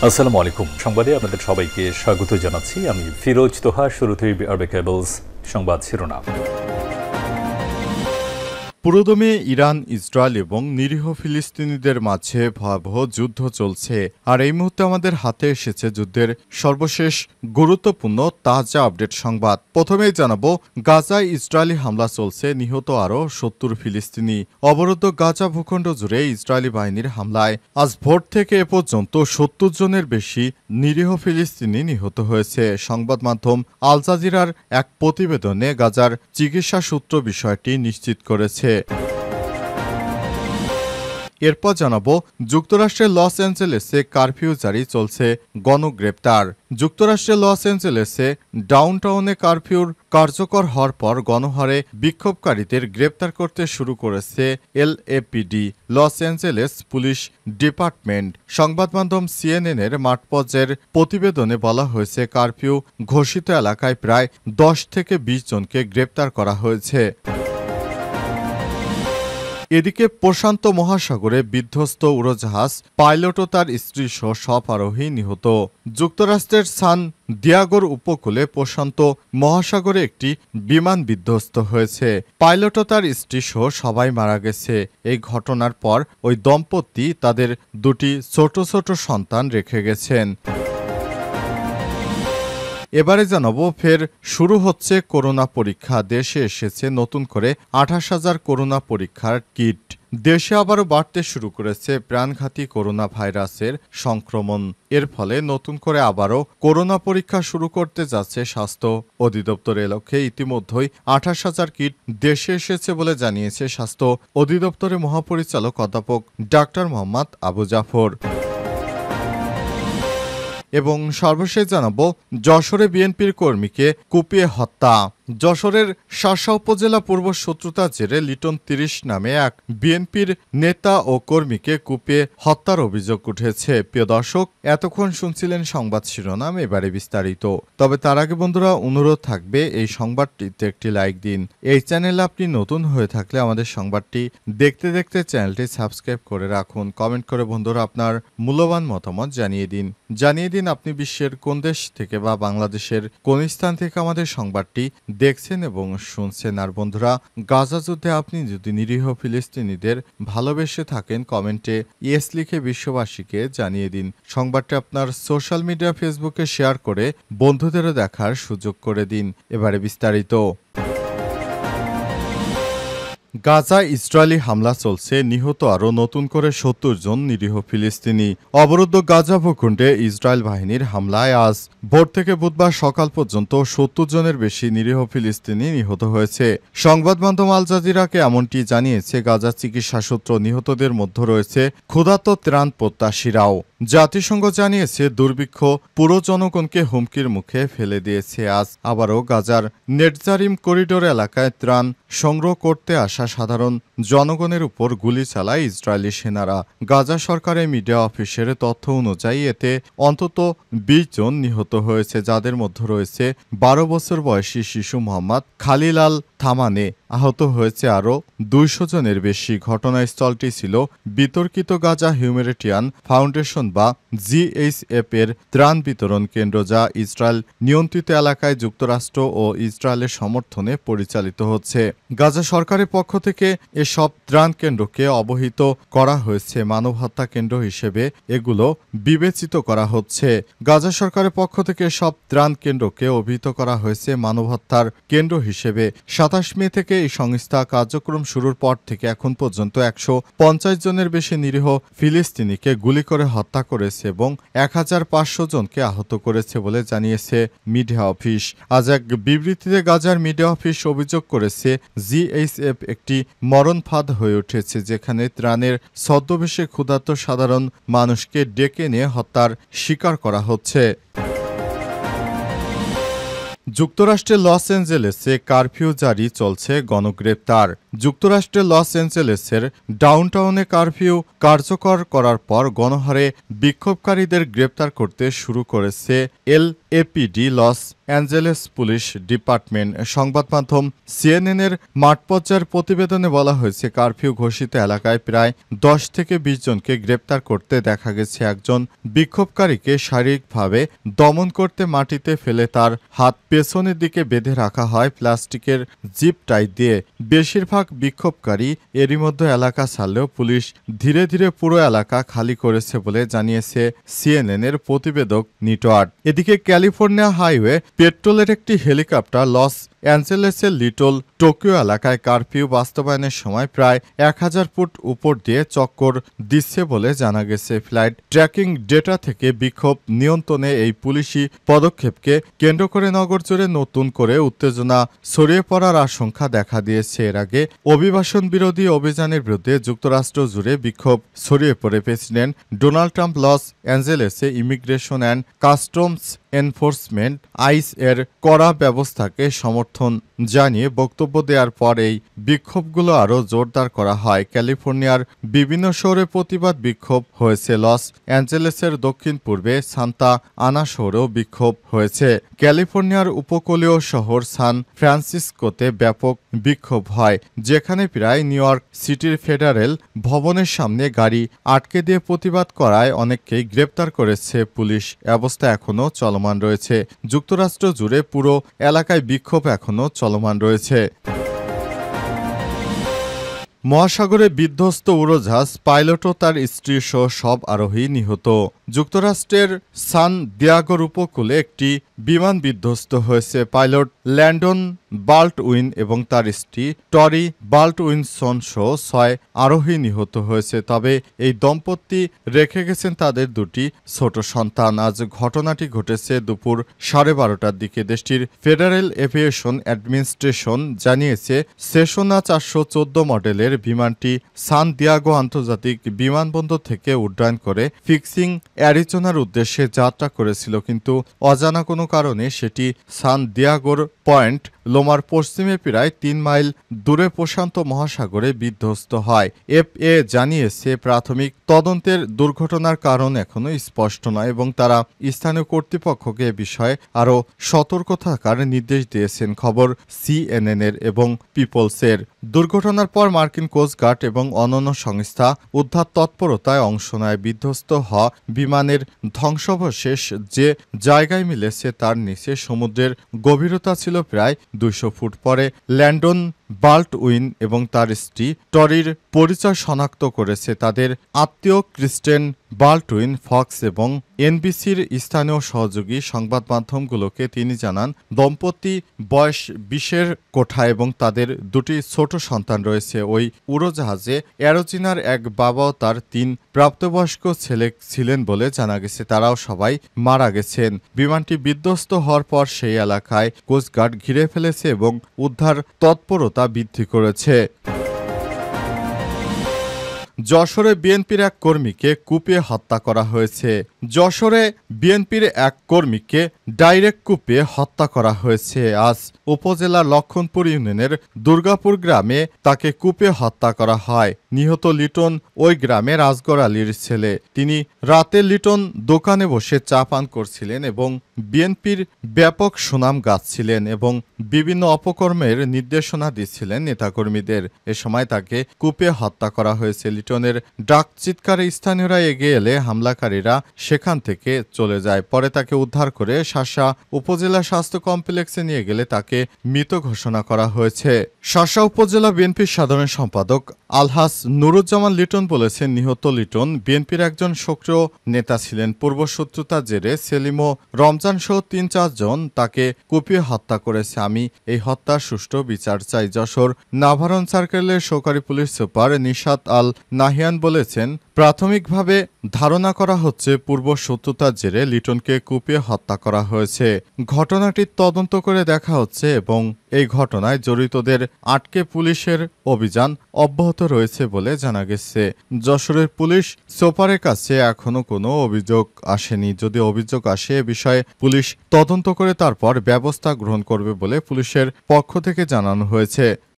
আসসালামু আলাইকুম। সংবাদে আপনাদের সবাইকে স্বাগত জানাচ্ছি। আমি ফিরোজ তোহা। শুরুতেই আরবে কেবলস সংবাদ শিরোনাম। পুরোদমে ইরান, ইসরায়েল এবং নিরীহ ফিলিস্তিনিদের মাঝে ভয়াবহ যুদ্ধ চলছে। আর এই মুহূর্তে আমাদের হাতে এসেছে যুদ্ধের সর্বশেষ গুরুত্বপূর্ণ তাজা আপডেট সংবাদ। প্রথমেই জানাবো, গাজায় ইসরায়েলি হামলা চলছে, নিহত আরও ৭০ ফিলিস্তিনি। অবরুদ্ধ গাজা ভূখণ্ড জুড়ে ইসরায়েলি বাহিনীর হামলায় আজ ভোর থেকে এ পর্যন্ত ৭০ জনের বেশি নিরীহ ফিলিস্তিনি নিহত হয়েছে। সংবাদ মাধ্যম আল জাজিরার এক প্রতিবেদনে গাজার চিকিৎসা সূত্র বিষয়টি নিশ্চিত করেছে। এরপর জানাবো, যুক্তরাষ্ট্রের লস অ্যাঞ্জেলেসে কারফিউ জারি, চলছে গণগ্রেপ্তার। যুক্তরাষ্ট্রের লস অ্যাঞ্জেলেসে ডাউনটাউনে কারফিউর কার্যকর হওয়ার পর গণহারে বিক্ষোভকারীদের গ্রেপ্তার করতে শুরু করেছে LAPD, Los Angeles police department. সংবাদ মাধ্যম সিএনএনের মাঠপর্যায়ের প্রতিবেদনে বলা হয়েছে, কারফিউ ঘোষিত এলাকায় প্রায় 10 থেকে 20 জনকে গ্রেপ্তার করা হয়েছে। এদিকে প্রশান্ত মহাসাগরে বিধ্বস্ত উড়োজাহাজ, পাইলট ও তার স্ত্রীসহ সব আরোহী নিহত। যুক্তরাষ্ট্রের সান দিয়াগোর উপকূলে প্রশান্ত মহাসাগরে একটি বিমান বিধ্বস্ত হয়েছে। পাইলট ও তার স্ত্রীসহ সবাই মারা গেছে। এই ঘটনার পর ওই দম্পতি তাদের দুটি ছোট ছোট সন্তান রেখে গেছেন। এবারে জানাবো, ফের শুরু হচ্ছে করোনা পরীক্ষা। দেশে এসেছে নতুন করে 28,000 করোনা পরীক্ষার কিট। দেশে আবারও বাড়তে শুরু করেছে প্রাণঘাতী করোনা ভাইরাসের সংক্রমণ। এর ফলে নতুন করে আবারও করোনা পরীক্ষা শুরু করতে যাচ্ছে স্বাস্থ্য অধিদপ্তরের লক্ষ্যে। ইতিমধ্যেই 28,000 কিট দেশে এসেছে বলে জানিয়েছে স্বাস্থ্য অধিদপ্তরের মহাপরিচালক অধ্যাপক ডাক্তার মোহাম্মদ আবু জাফর। এবং সর্বশেষ জানাবো, যশোরে বিএনপির কর্মীকে কুপিয়ে হত্যা। যশোরের শাসা উপজেলা পূর্ব শত্রুতার জেরে লিটন 30 নামে এক বিএনপির নেতা ও কর্মীকে কুপিয়ে হত্যার অভিযোগ উঠেছে। প্রিয় দর্শক, এতক্ষণ শুনছিলেন সংবাদ শিরোনাম, এবারে বিস্তারিত। তবে তার আগে বন্ধুরা, অনুরোধ থাকবে এই সংবাদটিতে একটি লাইক দিন। এই চ্যানেলে আপনি নতুন হয়ে থাকলে আমাদের সংবাদটি দেখতে দেখতে চ্যানেলটি সাবস্ক্রাইব করে রাখুন। কমেন্ট করে বন্ধুরা আপনার মূল্যবান মতামত জানিয়ে দিন আপনি বিশ্বের কোন দেশ থেকে বা বাংলাদেশের কোন স্থান থেকে আমাদের সংবাদটি দেখছেন এবং শুনছেন। আর বন্ধুরা, গাজা যুদ্ধে আপনি যদি নিরীহ ফিলিস্তিনিদের ভালোবেসে থাকেন, কমেন্টে ইয়েস লিখে বিশ্ববাসীকে জানিয়ে দিন। সংবাদটি আপনার সোশ্যাল মিডিয়া ফেসবুকে শেয়ার করে বন্ধুদেরও দেখার সুযোগ করে দিন। এবারে বিস্তারিত। গাজায় ইসরায়েলি হামলা চলছে, নিহত আরও নতুন করে ৭০ জন নিরীহ ফিলিস্তিনি। অবরুদ্ধ গাজা ভূখণ্ডে ইসরায়েল বাহিনীর হামলায় আজ ভোর থেকে বুধবার সকাল পর্যন্ত ৭০ জনের বেশি নিরীহ ফিলিস্তিনি নিহত হয়েছে। সংবাদ মাধ্যম আল জাজিরাকে এমনটি জানিয়েছে গাজা চিকিৎসা সূত্র। নিহতদের মধ্যে রয়েছে ক্ষুধার্ত ত্রাণ প্রত্যাশীরাও। জাতিসংঘ জানিয়েছে, দুর্ভিক্ষ পুরো জনগণকে হুমকির মুখে ফেলে দিয়েছে। আজ আবারও গাজার নেটজারিম করিডোর এলাকায় ত্রাণ সংগ্রহ করতে আসা সাধারণ জনগণের উপর গুলি চালায় ইসরায়েলি সেনারা। গাজা সরকারের মিডিয়া অফিসের তথ্য অনুযায়ী এতে অন্তত 20 জন নিহত হয়েছে, যাদের মধ্যে রয়েছে 12 বছর বয়সী শিশু মোহাম্মদ খালিল আল থামানে। আহত হয়েছে আরও 200 জনের বেশি। ঘটনাস্থলটি ছিল বিতর্কিত গাজা হিউম্যানিটেরিয়ান ফাউন্ডেশন বা জিএইচএফ এর ত্রাণ বিতরণ কেন্দ্র, যা ইসরায়েল নিয়ন্ত্রিত এলাকায় যুক্তরাষ্ট্র ও ইসরায়েলের সমর্থনে পরিচালিত হচ্ছে। গাজা সরকারের পক্ষ থেকে এসব ত্রাণ কেন্দ্রকে অবহিত করা হয়েছে মানব হত্যা কেন্দ্র হিসেবে এগুলো বিবেচিত করা হচ্ছে। গাজা সরকারের পক্ষ থেকে সব ত্রাণ কেন্দ্রকে অভিহিত করা হয়েছে মানব হত্যার কেন্দ্র হিসেবে। 27 মে থেকে এই সংস্থা কার্যক্রম শুরুর পর থেকে এখন পর্যন্ত 150 জনের বেশি নিরীহ ফিলিস্তিনিকে গুলি করে হত্যা করেছে এবং 1500 জনকে আহত করেছে বলে জানিয়েছে মিডিয়া অফিস। আজ এক বিবৃতিতে গাজার মিডিয়া অফিস অভিযোগ করেছে, জিএইচএফ একটি মরণ ফাঁদ হয়ে উঠেছে, যেখানে ত্রাণের ছদ্মবেশে ক্ষুধার্ত সাধারণ মানুষকে ডেকে নিয়ে হত্যার শিকার করা হচ্ছে। যুক্তরাষ্ট্রের লস অ্যাঞ্জেলেসে কারফিউ জারি, চলছে গণগ্রেপ্তার। যুক্তরাষ্ট্রের লস অ্যাঞ্জেলেসের ডাউনটাউনে কারফিউ কার্যকর করার পর গণহারে বিক্ষোভকারীদের গ্রেপ্তার করতে শুরু করেছে APD Los Angeles police department. সংবাদ মাধ্যম সিএনএনের মাঠ পর্যায়ের প্রতিবেদনে বলা হয়েছে, কারফিউ ঘোষিত এলাকায় প্রায় 10 থেকে 20 জনকে গ্রেপ্তার করতে দেখা গেছে। একজন বিক্ষোভকারীকে শারীরিকভাবে দমন করতে মাটিতে ফেলে তার হাত পেছনের দিকে বেঁধে রাখা হয় প্লাস্টিকের জিপ টাই দিয়ে। বেশিরভাগ বিক্ষোভকারী এরই মধ্যে এলাকা ছাড়লেও পুলিশ ধীরে ধীরে পুরো এলাকা খালি করেছে বলে জানিয়েছে সিএনএনের প্রতিবেদক নিটোয়ার্ড। এদিকে ক্যালিফোর্নিয়া হাইওয়ে পেট্রোলের একটি হেলিকপ্টার লস অ্যাঞ্জেলেসের লিটল টোকিও এলাকায় কারফিউ বাস্তবায়নের সময় প্রায় 1000 ফুট উপর দিয়ে চক্কর দিচ্ছে বলে জানা গেছে। ফ্লাইট ট্র্যাকিং ডেটা থেকে বিক্ষোভ নিয়ন্ত্রণে এই পুলিশি পদক্ষেপকে কেন্দ্র করে নগর জুড়ে নতুন করে উত্তেজনা ছড়িয়ে পড়ার আশঙ্কা দেখা দিয়েছে। এর আগে অভিবাসন বিরোধী অভিযানের বিরুদ্ধে যুক্তরাষ্ট্র জুড়ে বিক্ষোভ ছড়িয়ে পড়ে প্রেসিডেন্ট ডোনাল্ড ট্রাম্প লস অ্যাঞ্জেলেসে immigration and customs enforcement ICE এর কড়া ব্যবস্থাকে সমর্থন জানিয়ে বক্তব্য দেওয়ার পর এই বিক্ষোভগুলো আরও জোরদার করা হয়। ক্যালিফোর্নিয়ার বিভিন্ন শহরে প্রতিবাদ বিক্ষোভ হয়েছে। লস অ্যাঞ্জেলেসের দক্ষিণ পূর্বে সান্তা আনা শহরেও বিক্ষোভ হয়েছে। ক্যালিফোর্নিয়ার উপকূলীয় শহর সান ফ্রান্সিসকোতে ব্যাপক বিক্ষোভ হয়, যেখানে প্রায় নিউ ইয়র্ক সিটির ফেডারেল ভবনের সামনে গাড়ি আটকে দিয়ে প্রতিবাদ করায় অনেককেই গ্রেপ্তার করেছে পুলিশ। অবস্থা এখনও চলমান রয়েছে। যুক্তরাষ্ট্র জুড়ে পুরো এলাকায় বিক্ষোভ এখনও চলমান রয়েছে। মহাসাগরে বিধ্বস্ত উড়োজাহাজ, পাইলট ও তার স্ত্রী সহ সব আরোহী নিহত। যুক্তরাষ্ট্রের সান দিয়াগোর উপকূলে একটি বিমান বিধ্বস্ত হয়েছে। পাইলট ল্যান্ডন বাল্টউইন এবং তার স্ত্রী টরি বাল্টউইনসন সহ 6 আরোহী নিহত হয়েছে। তবে এই দম্পতি রেখে গেছেন তাদের 2টি ছোট সন্তান। আজ ঘটনাটি ঘটেছে দুপুর 12:30টার দিকে। দেশটির ফেডারেল এভিয়েশন অ্যাডমিনিস্ট্রেশন জানিয়েছে, সেসোনা 414 মডেলের বিমানটি সান দিয়াগো আন্তর্জাতিক বিমানবন্দর থেকে উড্ডয়ন করে ফিক্সিং অ্যারিজোনার উদ্দেশ্যে যাত্রা করেছিল, কিন্তু অজানা কোনো কারণে সেটি সান দিয়াগোর পয়েন্ট লোমার পশ্চিমে প্রায় 3 মাইল দূরে প্রশান্ত মহাসাগরে বিধ্বস্ত হয়। এফএ জানিয়েছে, প্রাথমিক তদন্তের দুর্ঘটনার কারণ এখনও স্পষ্ট নয় এবং তারা স্থানীয় কর্তৃপক্ষকে এ বিষয়ে আরও সতর্ক থাকার নির্দেশ দিয়েছেন। খবর সিএনএনের এবং পিপলসের। দুর্ঘটনার পর মার্কিন কোস্টগার্ড এবং অন্যান্য সংস্থা উদ্ধার তৎপরতায় অংশ নেয়। বিধ্বস্ত হওয়া বিমানের ধ্বংসাবশেষ যে জায়গায় মিলেছে তার নিচে সমুদ্রের গভীরতা ছিল প্রায় 200 ফুট। পরে ল্যান্ডন বাল্টউইন এবং তার স্ত্রী টরির পরিচয় শনাক্ত করেছে তাদের আত্মীয় ক্রিস্টেন বাল্টউইন। ফক্স এবং এনবিসির স্থানীয় সহযোগী সংবাদ মাধ্যমগুলোকে তিনি জানান, দম্পতি বয়স 20-এর কোঠা এবং তাদের 2টি ছোট সন্তান রয়েছে। ওই উড়োজাহাজে অ্যারোজিনার এক বাবা ও তার 3 প্রাপ্তবয়স্ক ছেলে ছিলেন বলে জানা গেছে। তারাও সবাই মারা গেছেন। বিমানটি বিধ্বস্ত হওয়ার পর সেই এলাকায় কোস্টগার্ড ঘিরে ফেলেছে এবং উদ্ধার তৎপরতা বৃদ্ধি করেছে। যশোরে বিএনপির এক কর্মীকে কুপিয়ে হত্যা করা হয়েছে। যশোরে বিএনপির এক কর্মীকে ডাইরেক্ট কুপিয়ে হত্যা করা হয়েছে। আজ উপজেলার লক্ষণপুর ইউনিয়নের দুর্গাপুর গ্রামে তাকে কুপিয়ে হত্যা করা হয়। নিহত লিটন ওই গ্রামের আসগর আলীর ছেলে। তিনি রাতে লিটন দোকানে বসে চা পান করছিলেন এবং বিএনপির ব্যাপক সুনাম গাচ্ছিলেন এবং বিভিন্ন অপকর্মের নির্দেশনা দিচ্ছিলেন নেতাকর্মীদের। এ সময় তাকে কুপিয়ে হত্যা করা হয়েছে। লিটনের ডাক চিৎকারে স্থানীয়রা এগিয়ে এলে হামলাকারীরা সেখান থেকে চলে যায়। পরে তাকে উদ্ধার করে শাসা উপজেলা স্বাস্থ্য কমপ্লেক্সে নিয়ে গেলে তাকে মৃত ঘোষণা করা হয়েছে। শাসা উপজেলা বিএনপির সাধারণ সম্পাদক আলহাস নুরুজ্জামান লিটন বলেছেন, নিহত লিটন বিএনপির একজন সক্রিয় নেতা ছিলেন। পূর্বশত্রুতার জেরে সেলিম ও রমজান সহ 3-4 জন তাকে কুপিয়ে হত্যা করেছে। আমি এই হত্যার সুষ্ঠু বিচার চাই। যশোর নাভারণ সার্কেলের সহকারী পুলিশ সুপার নিশাত আল নাহিয়ান বলেছেন, প্রাথমিকভাবে ধারণা করা হচ্ছে পূর্বশত্রুতার জেরে লিটনকে কুপিয়ে হত্যা করা হয়েছে। ঘটনাটির তদন্ত করে দেখা হচ্ছে এবং এই ঘটনায় জড়িতদের আটকে পুলিশের অভিযান অব্যাহত রয়েছে বলে জানা গেছে। যশোরের পুলিশ সুপারের কাছে এখনো কোনো অভিযোগ আসেনি। যদি অভিযোগ আসে এ বিষয়ে পুলিশ তদন্ত করে তারপর ব্যবস্থা গ্রহণ করবে বলে পুলিশের পক্ষ থেকে জানানো হয়েছে।